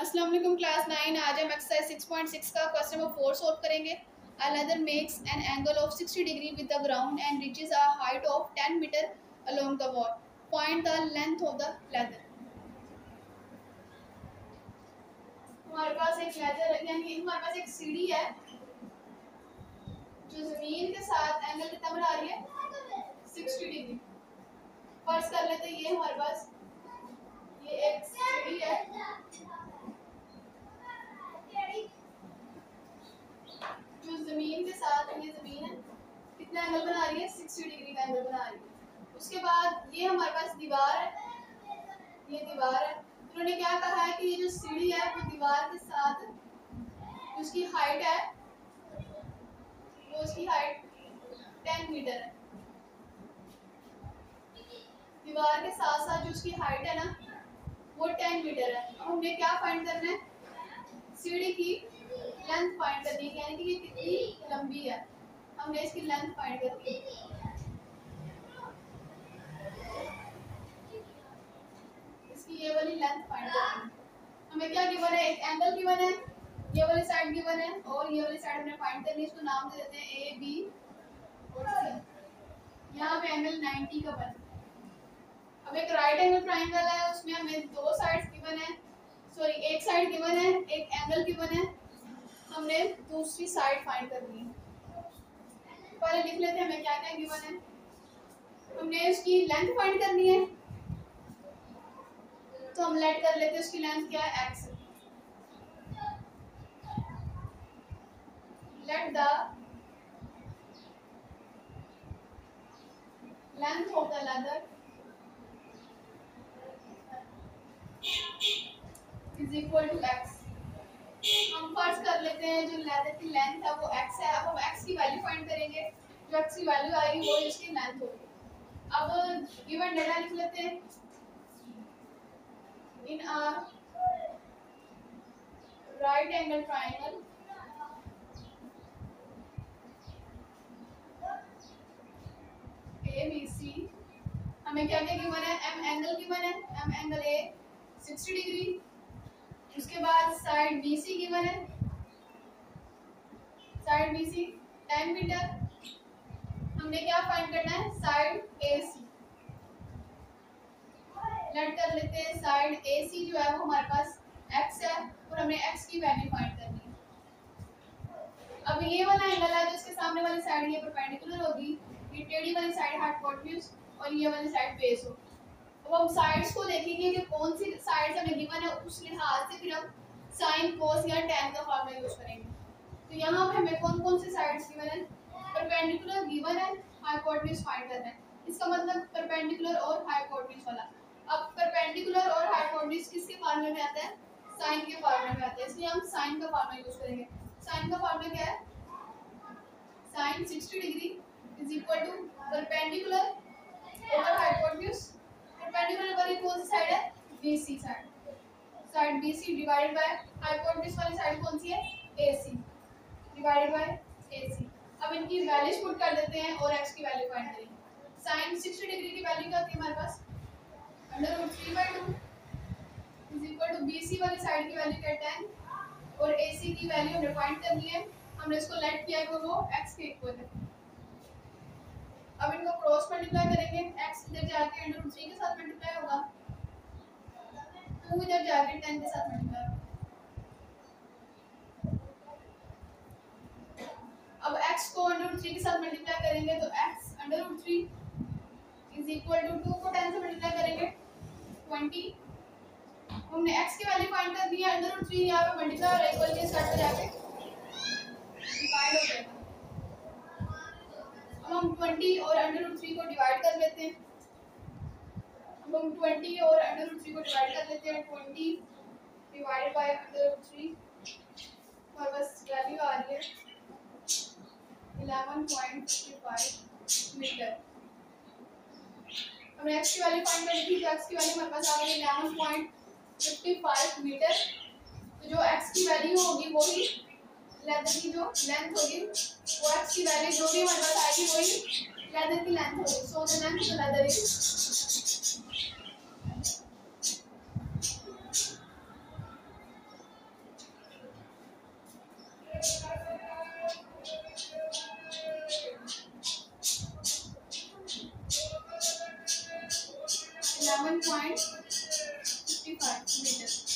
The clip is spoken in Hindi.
अस्सलाम वालेकुम क्लास 9। आज हम एक्सरसाइज 6.6 का क्वेश्चन नंबर 4 सॉल्व करेंगे। A leather makes an angle of 60 degree with the ground and reaches a height of 10 meter along the wall. Find the length of the leather. हमारे पास एक लेदर यानी हमारे पास एक सीढ़ी है जो जमीन के साथ एंगल कितना बना रही है 60 डिग्री। फर्ज कर लेते हैं ये हमारे पास ये एक सीढ़ी है जो जमीन के साथ ये जमीन है कितना एंगल बना रही है 60 डिग्री का एंगल बना रही है। उसके बाद ये हमारे पास दीवार है, ये दीवार है। उन्होंने क्या कहा है कि ये जो सीढ़ी है वो दीवार के साथ उसकी हाइट है वो उसकी हाइट 10 मीटर है। दीवार के साथ साथ जो उसकी हाइट है ना वो 10 मीटर है। अब हमने क्या फाइंड करना है, सीढ़ी की लेंथ फाइंड करनी है, यानी कि ये कितनी लंबी है। हमने इसकी लेंथ फाइंड करनी है। इसकी ये वाली लेंथ फाइंड करनी है। हमें क्या गिवन है, एक एंगल गिवन है, ये वाली साइड गिवन है और ये वाली साइड हमने फाइंड करनी है। इसको नाम दे देते हैं ए बी और सी। यहाँ पे एंगल 90 का बना। अब एक राइट एंगल ट्राइंगल है, उसमें हमें दो साइड्स गिवन है, सॉरी एक साइड गिवन है, एक एंगल गिवन है। हमने दूसरी साइड फाइंड करनी है। पहले लिख लेते हैं हमें क्या क्या गिवन है। हमने उसकी लेंथ फाइंड करनी है, तो हम लेट कर लेते हैं उसकी लेंथ क्या है x। Let the length of the ladder is equal to x। हम फर्ज कर लेते हैं जो लेदर की लेंथ है वो x है। अब हम x की वैल्यू फाइंड करेंगे, जो x की वैल्यू आएगी वो इसकी लेंथ होगी। अब गिवन डेटा लिख लेते हैं। In a right angle triangle ABC हमें क्या क्या गिवन है, m एंगल गिवन है, m एंगल A 60 डिग्री। उसके बाद साइड BC गिवन है, साइड BC 10 मीटर। हमने क्या फाइंड करना है, साइड AC। लेट कर लेते हैं साइड AC जो है वो हमारे पास x है और हमें x की वैल्यू फाइंड करनी है। अब ये वाला एंगल है जो इसके सामने वाली साइड ये परपेंडिकुलर होगी, ये टेढ़ी वाली साइड हाइपोटेन्यूज और ये वाली साइड बेस होगी। अब हम साइड्स को देखेंगे कि कौन सी साइड्स हमें गिवन है, उस लिहाज से फिर हम साइन कोस या tan का फॉर्मूला यूज करेंगे। तो यहाँ पे हमें कौन कौन सी साइड्स गिवन है, परपेंडिकुलर गिवन है, हाइपोटेन्यूज फाइंड करना है। इसका मतलब परपेंडिकुलर और हाइपोटेन्यूज वाला। अब परपेंडिकुलर और हाइपोटेन्यूज किसके फॉर्मूले में आता है, साइन के फॉर्मूले में आता है, इसलिए हम साइन का फॉर्मूला यूज करेंगे। साइन का फॉर्मूला क्या है, sine 60 degree is equal to perpendicular over hypotenuse. Perpendicular वाली कौन सी साइड है, BC side, side BC divided by hypotenuse वाली साइड कौन सी है, AC डिवाइडेड बाय AC। अब इनकी वैल्यूज पुट कर देते हैं और x की वैल्यू फाइंड करेंगे। साइन 60 डिग्री की वैल्यू क्या थी हमारे पास, √3/2 इज इक्वल टू BC वाली साइड की वैल्यू क्या 10 और AC की वैल्यू हमने फाइंड करनी है। हमने इसको लेट किया है वो x के इक्वल है। अब इनको क्रॉस मल्टीप्लाई करेंगे, x इधर जाके √3 के साथ मल्टीप्लाई होगा, 2 इधर जाके 10 के साथ मल्टीप्लाई होगा। अब x को √3 के साथ मल्टीप्लाई करेंगे तो x √3 इज इक्वल टू 2 को 10 से मल्टीप्लाई करेंगे 20। हमने x की वैल्यू फाइंड कर दी है, √3 यहाँ पे मल्टीप्लाई और इक्वल के साथ जाके डिवाइड हो जाएगा। अब हम 20 और √3 को डिवाइड कर लेते हैं। अब हम 20 और √3 को डिवाइड कर लेते हैं, 20 डिवाइडेड बाय √3 और बस वैल्यू आ रही है 11.55 मीटर। हमने x की वैल्यू फाइंड कर ली थी, तो x की वैल्यू हमारे पास आ गई 11.55 मीटर। तो जो x की वैल्यू होगी वो ही लेदर की जो लेंथ होगी, वो x की वैल्यू जो भी हमारे पास आएगी वही लेदर की लेंथ होगी। So the length of the ladder is 11.55 metre.